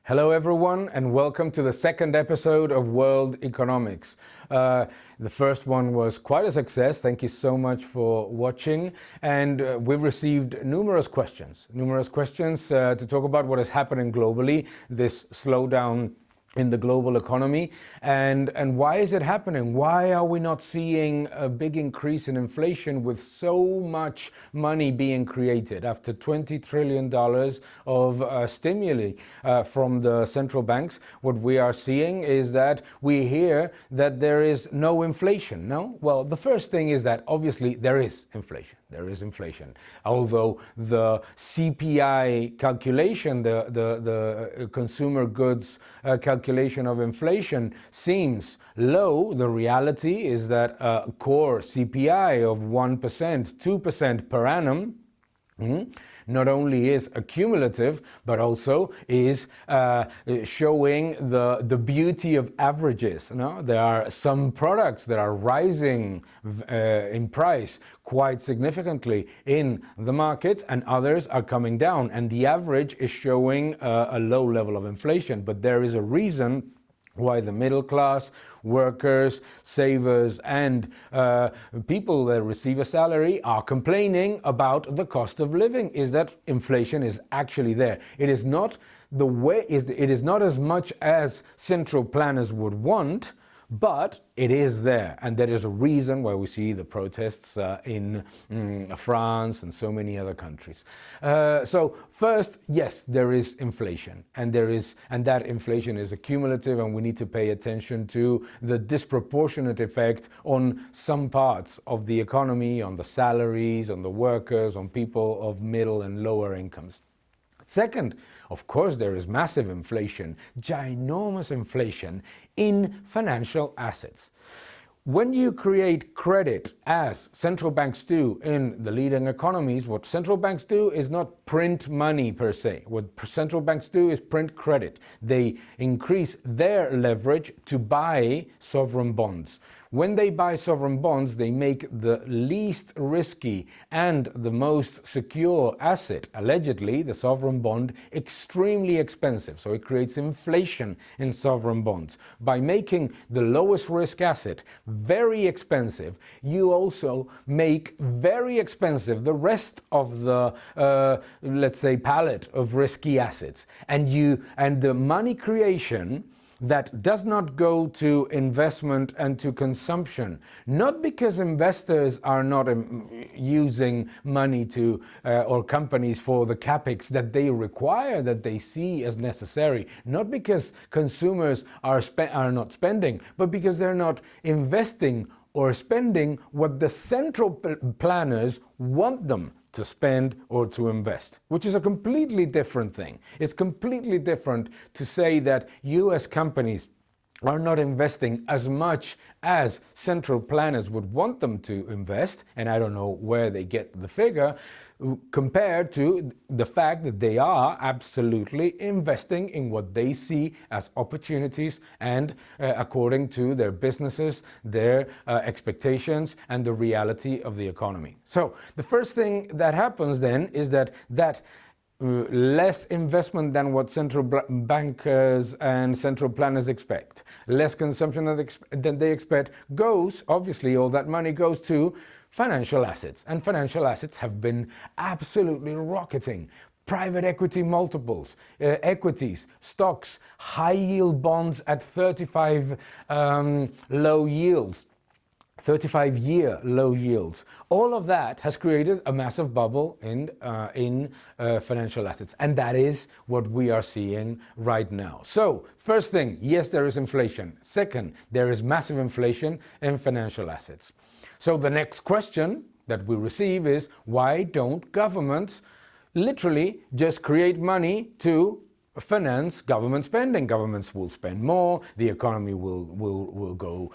Hello everyone, and welcome to the second episode of World Economics. The first one was quite a success. Thank you so much for watching. And we've received numerous questions to talk about what is happening globally, this slowdown in the global economy, and why is it happening? Why are we not seeing a big increase in inflation with so much money being created after $20 trillion of stimuli from the central banks? What we are seeing is that we hear that there is no inflation. No? Well, the first thing is that obviously there is inflation. There is inflation. Although the CPI calculation, the consumer goods calculation of inflation seems low, the reality is that a core CPI of 1%, 2% per annum, not only is accumulative, but also is showing the beauty of averages. No? There are some products that are rising in price quite significantly in the markets, and others are coming down, and the average is showing a low level of inflation. But there is a reason why the middle class, workers, savers, and people that receive a salary are complaining about the cost of living, is that inflation is actually there. It is not the way, it is not as much as central planners would want, but it is there, and there is a reason why we see the protests in France and so many other countries. So first, yes, there is inflation, and that inflation is accumulative, and we need to pay attention to the disproportionate effect on some parts of the economy, on the salaries, on the workers, on people of middle and lower incomes. Second, of course, there is massive inflation, ginormous inflation in financial assets. When you create credit, as central banks do in the leading economies, what central banks do is not print money per se. What central banks do is print credit. They increase their leverage to buy sovereign bonds. When they buy sovereign bonds, they make the least risky and the most secure asset, allegedly the sovereign bond, extremely expensive. So it creates inflation in sovereign bonds. By making the lowest risk asset very expensive, you also make very expensive the rest of the, let's say, palette of risky assets. And the money creation that does not go to investment and to consumption, not because investors are not using money to or companies for the capex that they require, that they see as necessary, not because consumers are not spending, but because they're not investing or spending what the central planners want them to spend or to invest, which is a completely different thing. It's completely different to say that US companies are not investing as much as central planners would want them to invest, and I don't know where they get the figure, compared to the fact that they are absolutely investing in what they see as opportunities and according to their businesses, their expectations, and the reality of the economy. So the first thing that happens then is that less investment than what central bankers and central planners expect, less consumption than they expect, goes, obviously all that money goes to financial assets, and financial assets have been absolutely rocketing. Private equity multiples, equities, stocks, high yield bonds at 35 low yields, 35-year low yields. All of that has created a massive bubble in financial assets, and that is what we are seeing right now. So, first thing, yes, there is inflation. Second, there is massive inflation in financial assets. So the next question that we receive is, why don't governments literally just create money to finance government spending? Governments will spend more, the economy will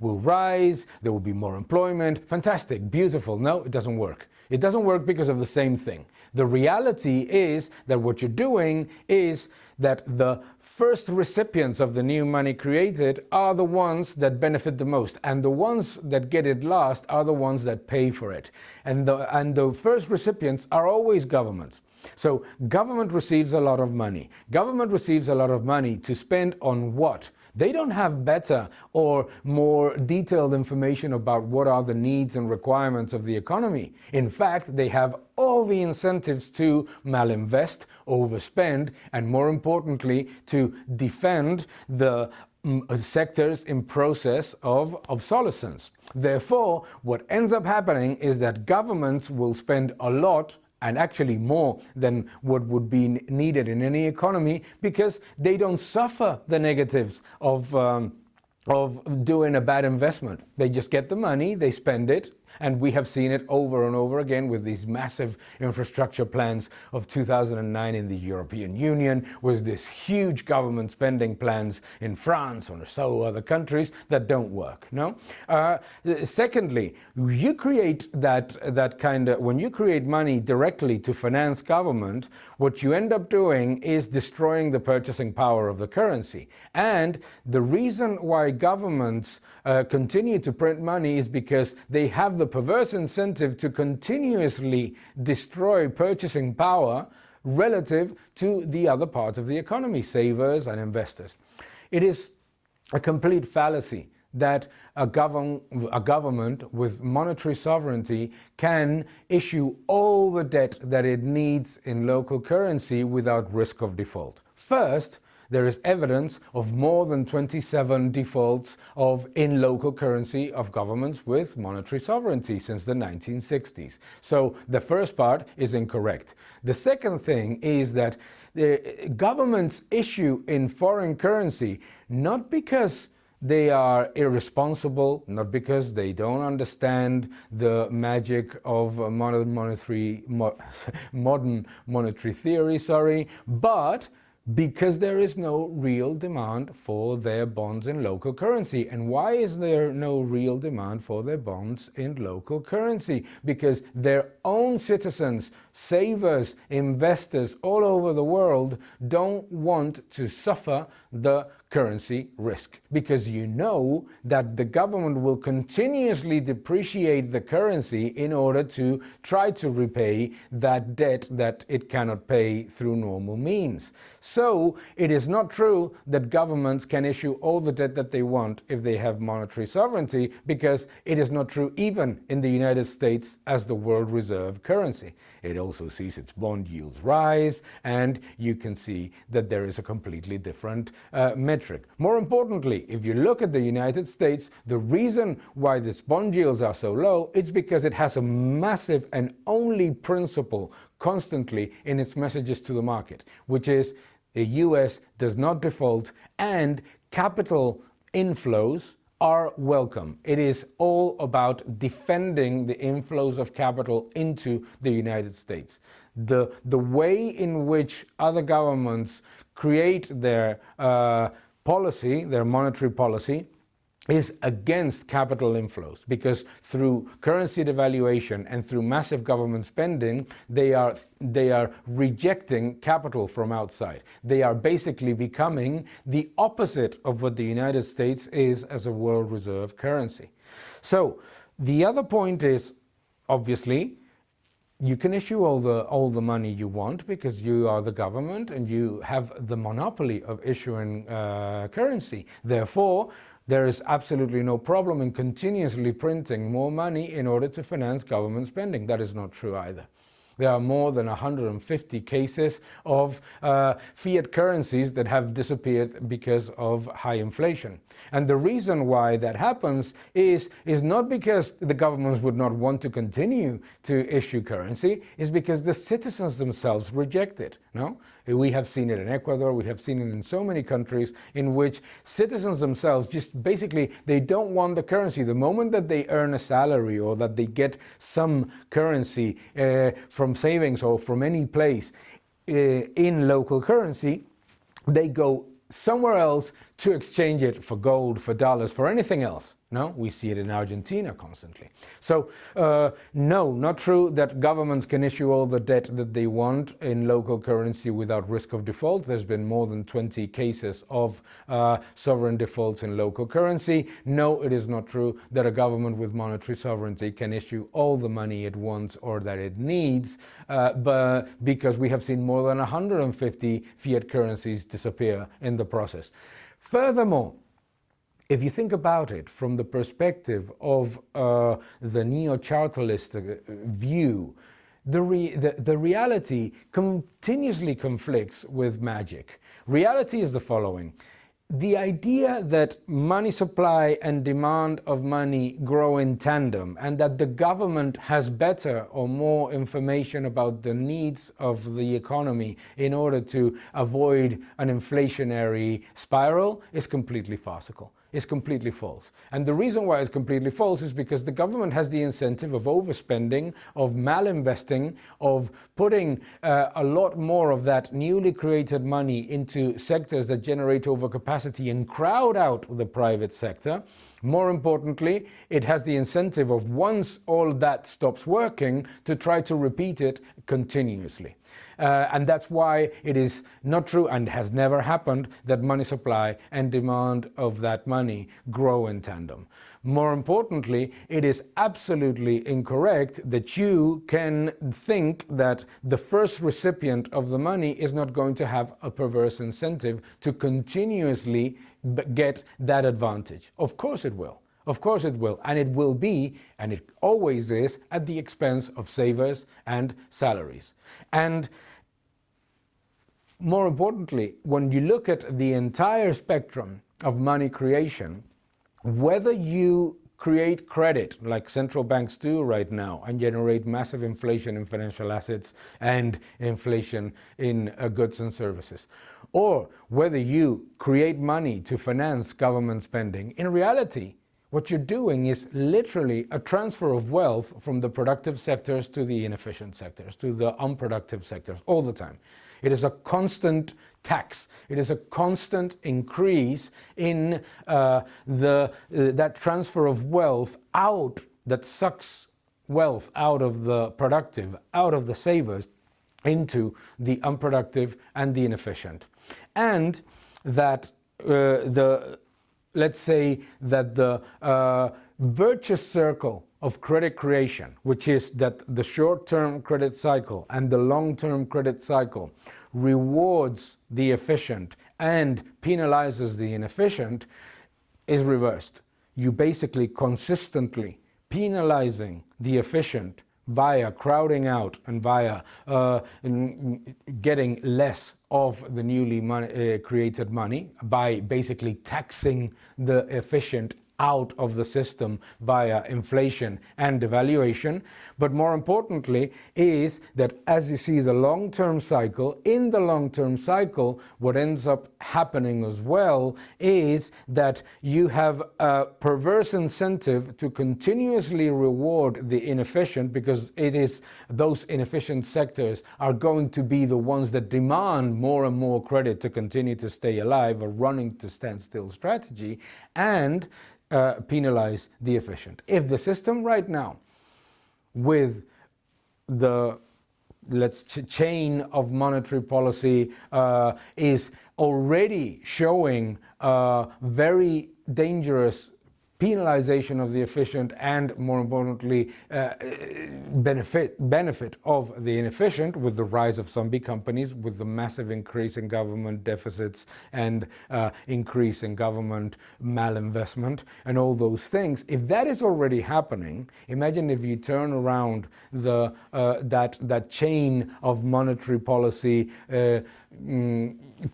rise, there will be more employment. Fantastic, beautiful. No, it doesn't work. It doesn't work because of the same thing. The reality is that what you're doing is that the first recipients of the new money created are the ones that benefit the most, and the ones that get it last are the ones that pay for it. And the first recipients are always governments. So government receives a lot of money. Government receives a lot of money to spend on what? They don't have better or more detailed information about what are the needs and requirements of the economy. In fact, they have all the incentives to malinvest, overspend, and more importantly, to defend the sectors in process of obsolescence. Therefore, what ends up happening is that governments will spend a lot, and actually more than what would be needed in any economy, because they don't suffer the negatives of doing a bad investment. They just get the money, they spend it, and we have seen it over and over again with these massive infrastructure plans of 2009 in the European Union, with this huge government spending plans in France or so other countries that don't work. No. Secondly, you create when you create money directly to finance government, what you end up doing is destroying the purchasing power of the currency. And the reason why governments continue to print money is because they have the perverse incentive to continuously destroy purchasing power relative to the other parts of the economy, savers and investors. It is a complete fallacy that a government with monetary sovereignty can issue all the debt that it needs in local currency without risk of default. First, there is evidence of more than 27 defaults in local currency of governments with monetary sovereignty since the 1960s. So the first part is incorrect. The second thing is that the governments issue in foreign currency not because they are irresponsible, not because they don't understand the magic of modern monetary theory, but because there is no real demand for their bonds in local currency. And why is there no real demand for their bonds in local currency? Because their own citizens, savers, investors all over the world don't want to suffer the currency risk, because you know that the government will continuously depreciate the currency in order to try to repay that debt that it cannot pay through normal means. So it is not true that governments can issue all the debt that they want if they have monetary sovereignty, because it is not true even in the United States as the world reserve currency. It also sees its bond yields rise, and you can see that there is a completely different metric. More importantly, if you look at the United States, the reason why its bond yields are so low, it's because it has a massive and only principle constantly in its messages to the market, which is the US does not default and capital inflows are welcome. It is all about defending the inflows of capital into the United States. The way in which other governments create their policy, their monetary policy, is against capital inflows, because through currency devaluation and through massive government spending, they are rejecting capital from outside. They are basically becoming the opposite of what the United States is as a world reserve currency. So the other point is, obviously, you can issue all the money you want because you are the government and you have the monopoly of issuing currency. Therefore, there is absolutely no problem in continuously printing more money in order to finance government spending. That is not true either. There are more than 150 cases of fiat currencies that have disappeared because of high inflation. And the reason why that happens is not because the governments would not want to continue to issue currency, is because the citizens themselves reject it. No? We have seen it in Ecuador, we have seen it in so many countries in which citizens themselves just basically, they don't want the currency. The moment that they earn a salary or that they get some currency from savings or from any place in local currency, they go somewhere else to exchange it for gold, for dollars, for anything else. No, we see it in Argentina constantly. So, no, not true that governments can issue all the debt that they want in local currency without risk of default. There's been more than 20 cases of sovereign defaults in local currency. No, it is not true that a government with monetary sovereignty can issue all the money it wants or that it needs, but because we have seen more than 150 fiat currencies disappear in the process. Furthermore, if you think about it from the perspective of the neo-chartalist view, the reality continuously conflicts with magic. Reality is the following. The idea that money supply and demand of money grow in tandem and that the government has better or more information about the needs of the economy in order to avoid an inflationary spiral is completely farcical. Is completely false. And the reason why it's completely false is because the government has the incentive of overspending, of malinvesting, of putting a lot more of that newly created money into sectors that generate overcapacity and crowd out the private sector. More importantly, it has the incentive of, once all that stops working, to try to repeat it continuously. And that's why it is not true and has never happened that money supply and demand of that money grow in tandem. More importantly, it is absolutely incorrect that you can think that the first recipient of the money is not going to have a perverse incentive to continuously get that advantage. Of course it will. Of course it will. And it will be, and it always is, at the expense of savers and salaries. And more importantly, when you look at the entire spectrum of money creation, whether you create credit like central banks do right now and generate massive inflation in financial assets and inflation in goods and services, or whether you create money to finance government spending, in reality, what you're doing is literally a transfer of wealth from the productive sectors to the inefficient sectors, to the unproductive sectors, all the time. It is a constant tax. It is a constant increase in that transfer of wealth out, that sucks wealth out of the productive, out of the savers, into the unproductive and the inefficient. And that let's say that the virtuous circle of credit creation, which is that the short-term credit cycle and the long-term credit cycle rewards the efficient and penalizes the inefficient, is reversed. You basically consistently penalizing the efficient via crowding out and via getting less of the newly created money by basically taxing the efficient out of the system via inflation and devaluation. But more importantly is that as you see the long-term cycle, in the long-term cycle, what ends up happening as well is that you have a perverse incentive to continuously reward the inefficient, because it is those inefficient sectors are going to be the ones that demand more and more credit to continue to stay alive, a running to standstill strategy, and penalize the efficient. If the system right now, with the chain of monetary policy, is already showing very dangerous penalization of the efficient and, more importantly, benefit of the inefficient, with the rise of zombie companies, with the massive increase in government deficits and increase in government malinvestment and all those things. If that is already happening, imagine if you turn around that chain of monetary policy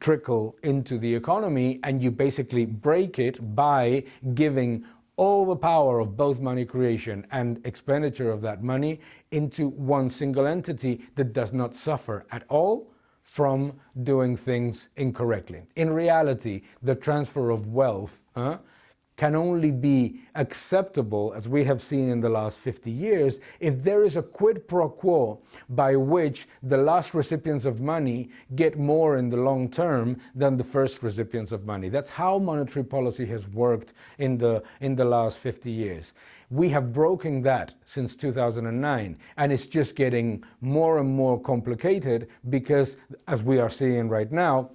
trickle into the economy, and you basically break it by giving all the power of both money creation and expenditure of that money into one single entity that does not suffer at all from doing things incorrectly. In reality, the transfer of wealth can only be acceptable, as we have seen in the last 50 years, if there is a quid pro quo by which the last recipients of money get more in the long term than the first recipients of money. That's how monetary policy has worked in the last 50 years. We have broken that since 2009, and it's just getting more and more complicated because, as we are seeing right now,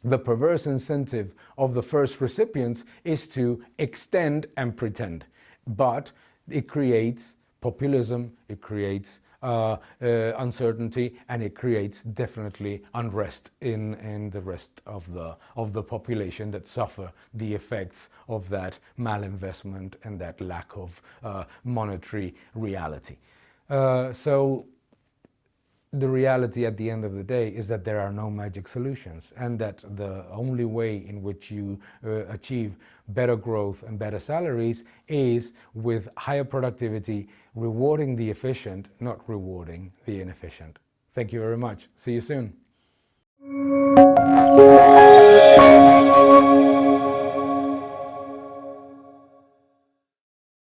the perverse incentive of the first recipients is to extend and pretend. But it creates populism, it creates uncertainty, and it creates definitely unrest in the rest of the population that suffer the effects of that malinvestment and that lack of monetary reality. So the reality at the end of the day is that there are no magic solutions, and that the only way in which you achieve better growth and better salaries is with higher productivity, rewarding the efficient, not rewarding the inefficient. Thank you very much. See you soon.